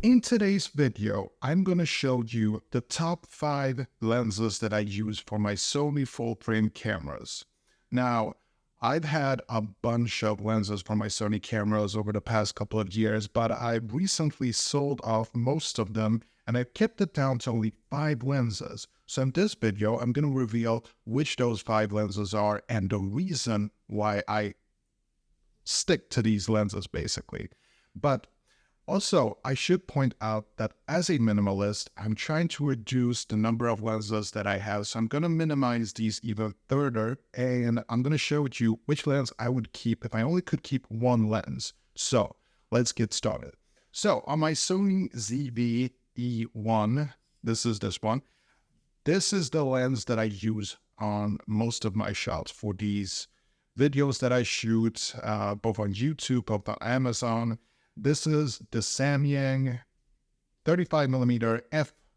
In today's video, I'm going to show you the top 5 lenses that I use for my Sony full-frame cameras. Now, I've had a bunch of lenses for my Sony cameras over the past couple of years, but I've recently sold off most of them and I've kept it down to only 5 lenses. So in this video, I'm going to reveal which those 5 lenses are and the reason why I stick to these lenses basically. But also, I should point out that as a minimalist, I'm trying to reduce the number of lenses that I have. So I'm going to minimize these even further. And I'm going to show you which lens I would keep if I only could keep one lens. So let's get started. So on my Sony ZV-E1, this is this one. This is the lens that I use on most of my shots for these videos that I shoot, both on YouTube, both on Amazon. This is the Samyang 35mm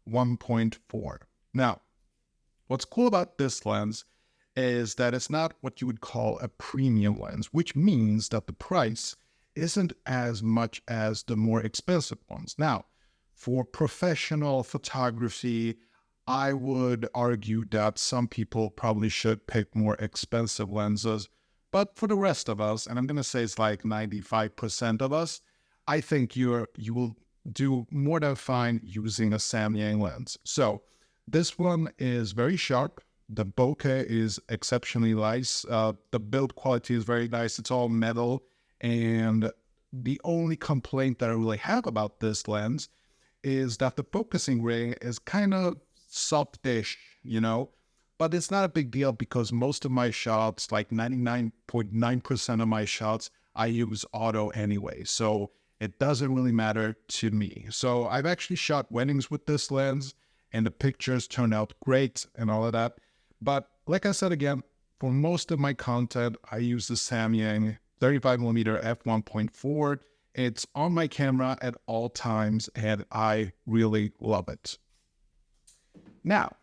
f1.4. Now, what's cool about this lens is that it's not what you would call a premium lens, which means that the price isn't as much as the more expensive ones. Now, for professional photography, I would argue that some people probably should pick more expensive lenses, but for the rest of us, and I'm going to say it's like 95% of us, I think you will do more than fine using a Samyang lens. So this one is very sharp. The bokeh is exceptionally nice. The build quality is very nice. It's all metal. And the only complaint that I really have about this lens is that the focusing ring is kind of softish, you know, but it's not a big deal because most of my shots, like 99.9% of my shots, I use auto anyway. So it doesn't really matter to me. So I've actually shot weddings with this lens and the pictures turned out great and all of that. But like I said again, for most of my content, I use the Samyang 35mm f1.4. It's on my camera at all times and I really love it. Now,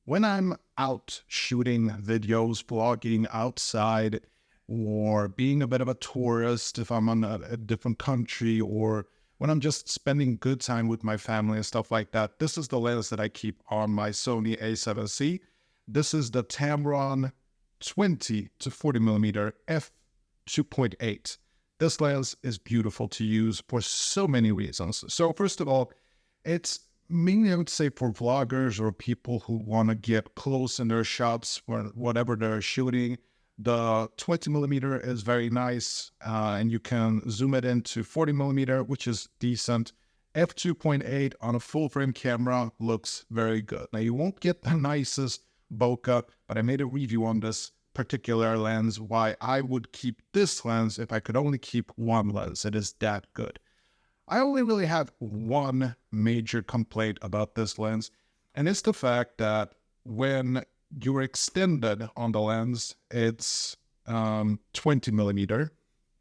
when I'm out shooting videos, vlogging outside, or being a bit of a tourist if I'm on a different country, or when I'm just spending good time with my family and stuff like that, this is the lens that I keep on my Sony a7C. This is the Tamron 20 to 40mm f2.8. This lens is beautiful to use for so many reasons. So first of all, it's mainly, I would say, for vloggers or people who want to get close in their shots or whatever they're shooting. The 20mm is very nice, and you can zoom it into 40mm, which is decent. f2.8 on a full-frame camera looks very good. Now, you won't get the nicest bokeh, but I made a review on this particular lens, why I would keep this lens if I could only keep one lens. It is that good. I only really have one major complaint about this lens, and it's the fact that when you're extended on the lens, it's 20mm,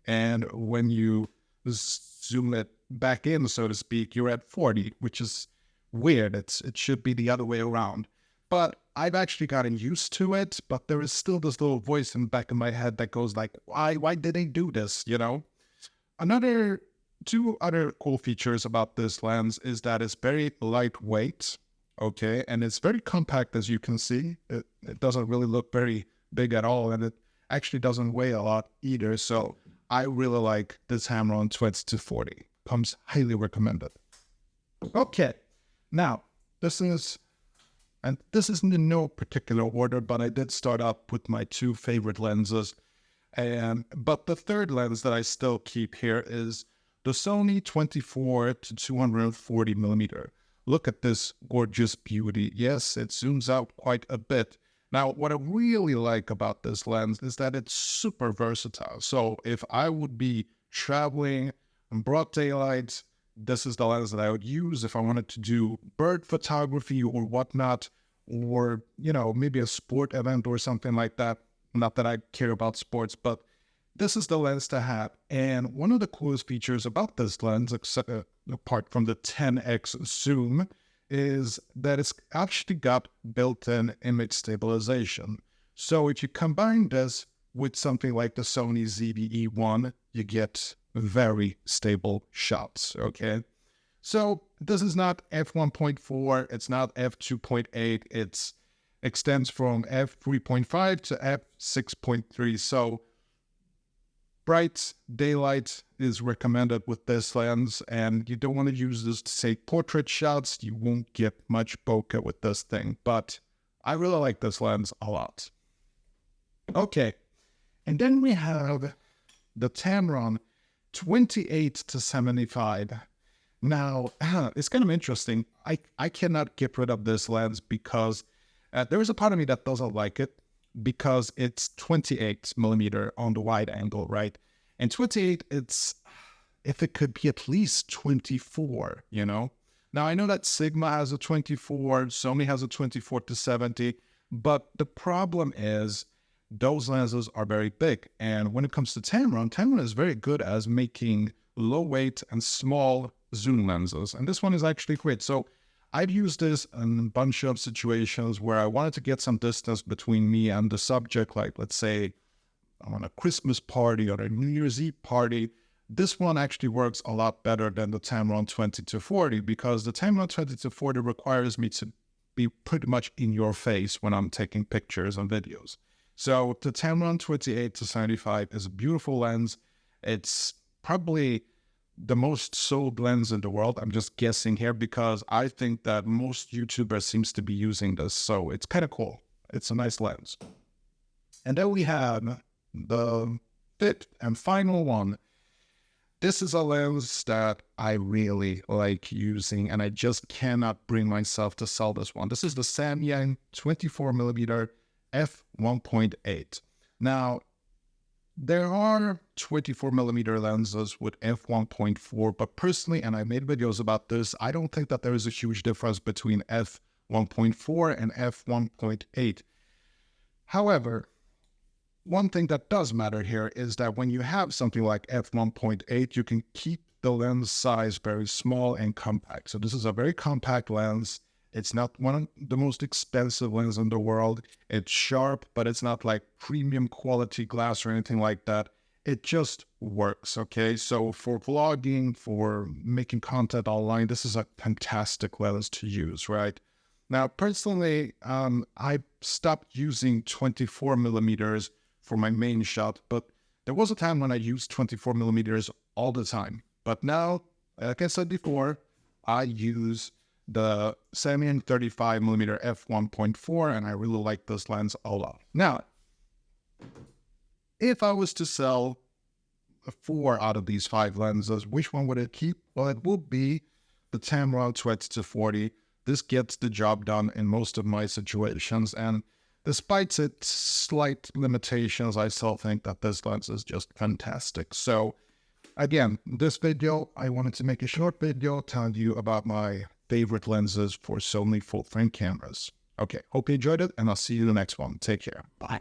and when you zoom it back in, so to speak, you're at 40, which is weird. It should be the other way around. But I've actually gotten used to it, but there is still this little voice in the back of my head that goes like, why did they do this, you know? Two other cool features about this lens is that it's very lightweight, okay, and it's very compact, as you can see. It doesn't really look very big at all, and it actually doesn't weigh a lot either. So I really like this Tamron 20 to 40. Comes highly recommended. Okay, now this isn't in no particular order, but I did start up with my 2 favorite lenses, but the third lens that I still keep here is the Sony 24 to 240mm. Look at this gorgeous beauty. Yes, it zooms out quite a bit. Now, what I really like about this lens is that it's super versatile. So if I would be traveling in broad daylight, this is the lens that I would use if I wanted to do bird photography or whatnot, or, you know, maybe a sport event or something like that. Not that I care about sports, but this is the lens to have. And one of the coolest features about this lens, apart from the 10x zoom, is that it's actually got built-in image stabilization. So if you combine this with something like the Sony ZV-E1, you get very stable shots, okay? So this is not f1.4, it's not f2.8, it extends from f3.5 to f6.3. So bright daylight is recommended with this lens, and you don't want to use this to say portrait shots. You won't get much bokeh with this thing, but I really like this lens a lot. Okay, and then we have the Tamron 28-75. Now, it's kind of interesting. I cannot get rid of this lens because there is a part of me that doesn't like it because it's 28mm on the wide angle, right? And 28, if it could be at least 24, you know? Now, I know that Sigma has a 24, Sony has a 24-70, but the problem is those lenses are very big. And when it comes to Tamron is very good at making low weight and small zoom lenses. And this one is actually great. So I've used this in a bunch of situations where I wanted to get some distance between me and the subject, like let's say on a Christmas party or a New Year's Eve party. This one actually works a lot better than the Tamron 20-40 because the Tamron 20-40 requires me to be pretty much in your face when I'm taking pictures and videos. So the Tamron 28-75 is a beautiful lens. It's probably the most sold lens in the world. I'm just guessing here because I think that most YouTubers seems to be using this. So it's kind of cool. It's a nice lens. And then we have the fifth and final one. This is a lens that I really like using, and I just cannot bring myself to sell this one. This is the Samyang 24mm f1.8. Now, there are 24mm lenses with f1.4, but personally, and I made videos about this, I don't think that there is a huge difference between f1.4 and f1.8. However, one thing that does matter here is that when you have something like f1.8, you can keep the lens size very small and compact. So this is a very compact lens. It's not one of the most expensive lenses in the world. It's sharp, but it's not like premium quality glass or anything like that. It just works, okay? So for vlogging, for making content online, this is a fantastic lens to use, right? Now, personally, I stopped using 24mm for my main shot, but there was a time when I used 24mm all the time. But now, like I said before, I use the Samyang 35mm f1.4, and I really like this lens a lot. Now, if I was to sell 4 out of these 5 lenses, which one would it keep? Well, it would be the Tamron 20-40. This gets the job done in most of my situations, and despite its slight limitations, I still think that this lens is just fantastic. So, again, this video, I wanted to make a short video telling you about my favorite lenses for Sony full-frame cameras. Okay, hope you enjoyed it, and I'll see you in the next one. Take care. Bye.